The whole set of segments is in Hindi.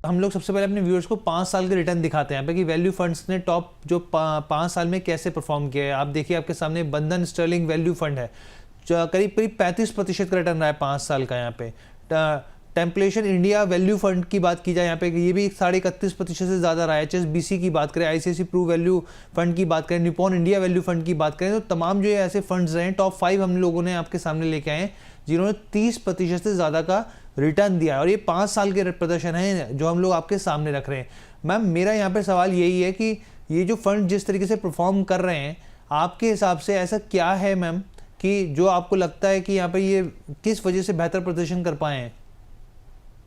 हम लोग सबसे पहले अपने व्यूअर्स को 5 साल के रिटर्न दिखाते हैं यहाँ पे कि वैल्यू फंड्स ने टॉप जो 5 साल में कैसे परफॉर्म किया है। आप देखिए आपके सामने बंधन स्टर्लिंग वैल्यू फंड है, जो करीब करीब 35% का रिटर्न रहा है 5 साल का। यहाँ पे टेम्पलेशन इंडिया वैल्यू फंड की बात की जाए यहाँ पे, ये भी 31.5% से ज़्यादा रहा है। HSBC की बात करें, ICICI प्रू वैल्यू फंड की बात करें, निपॉन इंडिया वैल्यू फंड की बात करें, तो तमाम जो ऐसे फंड्स रहे हैं टॉप 5 हम लोगों ने आपके सामने लेके आए हैं जिन्होंने 30% से ज़्यादा का रिटर्न दिया है। और ये 5 साल के प्रदर्शन हैं जो हम लोग आपके सामने रख रहे हैं। मैम मेरा यहाँ पे सवाल यही है कि ये जो फंड जिस तरीके से परफॉर्म कर रहे हैं, आपके हिसाब से ऐसा क्या है मैम कि जो आपको लगता है कि यहाँ पे ये किस वजह से बेहतर प्रदर्शन कर पाए हैं?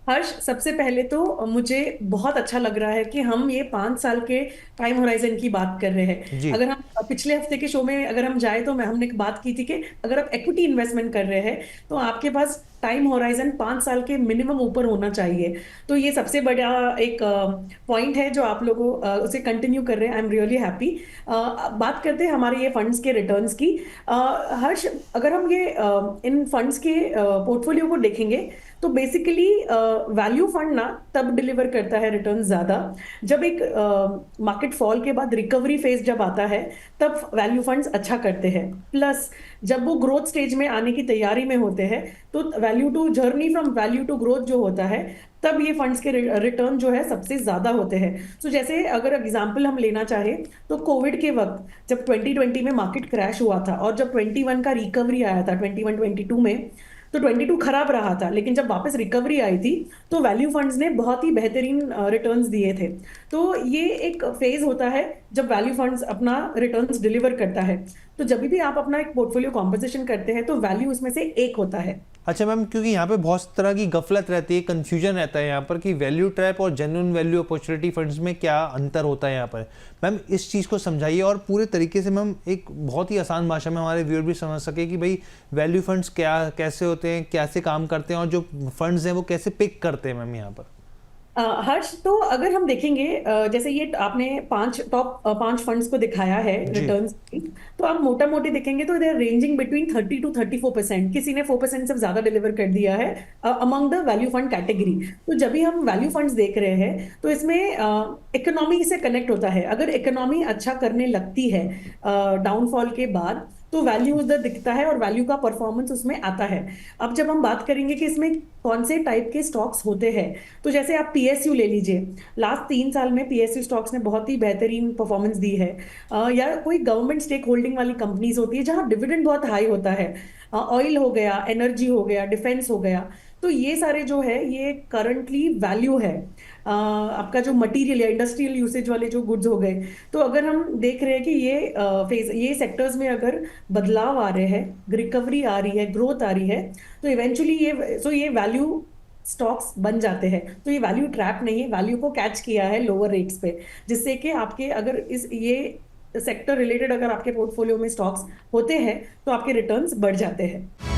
हर्ष, सबसे पहले तो मुझे बहुत अच्छा लग रहा है कि हम ये 5 साल के टाइम होराइजन की बात कर रहे हैं। जी। अगर हम पिछले हफ्ते के शो में अगर हम जाए तो मैं हमने एक बात की थी कि अगर आप इक्विटी इन्वेस्टमेंट कर रहे हैं तो आपके पास टाइम होराइजन 5 साल के मिनिमम ऊपर होना चाहिए। तो ये सबसे बड़ा एक पॉइंट है जो आप लोगों उसे कंटिन्यू कर रहे हैं। I am really happy. बात करते हैं हमारे ये फंड्स के रिटर्न्स की। हर्ष, अगर हम ये इन फंड्स के पोर्टफोलियो को देखेंगे तो बेसिकली वैल्यू फंड ना तब डिलीवर करता है रिटर्न ज्यादा जब एक मार्केट फॉल के बाद रिकवरी फेज जब आता है, तब वैल्यू फंड्स अच्छा करते हैं। प्लस जब वो ग्रोथ स्टेज में आने की तैयारी में होते हैं तो value to journey from value to growth जो होता है, तब ये फंड्स के रिटर्न जो है सबसे ज्यादा होते हैं। तो जैसे अगर एग्जांपल हम लेना चाहें तो कोविड के वक्त जब 2020 में मार्केट क्रैश हुआ था और जब 21 का रिकवरी आया था 21-22 में, तो 22 खराब रहा था, लेकिन जब वापस रिकवरी आई थी तो वैल्यू फंड्स ने बहुत ही बेहतरीन रिटर्न्स दिए थे। तो ये एक फेज होता है जब वैल्यू फंड्स अपना रिटर्न्स डिलीवर करता है। तो जब भी आप अपना एक पोर्टफोलियो कॉम्पोजिशन करते हैं तो वैल्यू उसमें से एक होता है। अच्छा मैम, क्योंकि यहाँ पे बहुत तरह की गफलत रहती है, कंफ्यूजन रहता है यहाँ पर कि वैल्यू ट्रैप और जेन्युइन वैल्यू अपॉर्चुनिटी फंड्स में क्या अंतर होता है यहाँ पर। मैम इस चीज़ को समझाइए और पूरे तरीके से मैम एक बहुत ही आसान भाषा में हमारे व्यूअर भी समझ सके कि भाई वैल्यू फंड्स क्या कैसे होते हैं, कैसे काम करते हैं और जो फंड्स हैं वो कैसे पिक करते हैं मैम यहाँ पर। हर्ष, तो अगर हम देखेंगे जैसे ये आपने टॉप 5 फंड्स को दिखाया है जी। रिटर्न्स की, तो आप मोटा मोटी देखेंगे तो they are ranging between 30 to 34%। किसी ने 4% से ज्यादा डिलीवर कर दिया है among the value fund category. तो जब भी हम वैल्यू फंड्स देख रहे हैं तो इसमें इकोनॉमी से कनेक्ट होता है। अगर इकोनॉमी अच्छा करने लगती है डाउनफॉल के बाद, तो वैल्यू उधर दिखता है और वैल्यू का परफॉर्मेंस उसमें आता है। अब जब हम बात करेंगे कि इसमें कौन से टाइप के स्टॉक्स होते हैं, तो जैसे आप PSU ले लीजिए। लास्ट 3 साल में PSU स्टॉक्स ने बहुत ही बेहतरीन परफॉर्मेंस दी है। या कोई गवर्नमेंट स्टेक होल्डिंग वाली कंपनीज होती है जहां डिविडेंड बहुत हाई होता है। ऑयल हो गया, एनर्जी हो गया, डिफेंस हो गया। तो ये सारे जो है ये करंटली वैल्यू है। आपका जो मटेरियल या इंडस्ट्रियल यूसेज वाले जो गुड्स हो गए। तो अगर हम देख रहे हैं कि ये सेक्टर्स में अगर बदलाव आ रहे हैं, रिकवरी आ रही है, ग्रोथ आ रही है, तो इवेंचुअली ये वैल्यू स्टॉक्स बन जाते हैं। तो ये वैल्यू ट्रैप नहीं है, वैल्यू को कैच किया है लोअर रेट्स पे, जिससे कि आपके अगर इस ये सेक्टर रिलेटेड अगर आपके पोर्टफोलियो में स्टॉक्स होते हैं तो आपके रिटर्न्स बढ़ जाते हैं।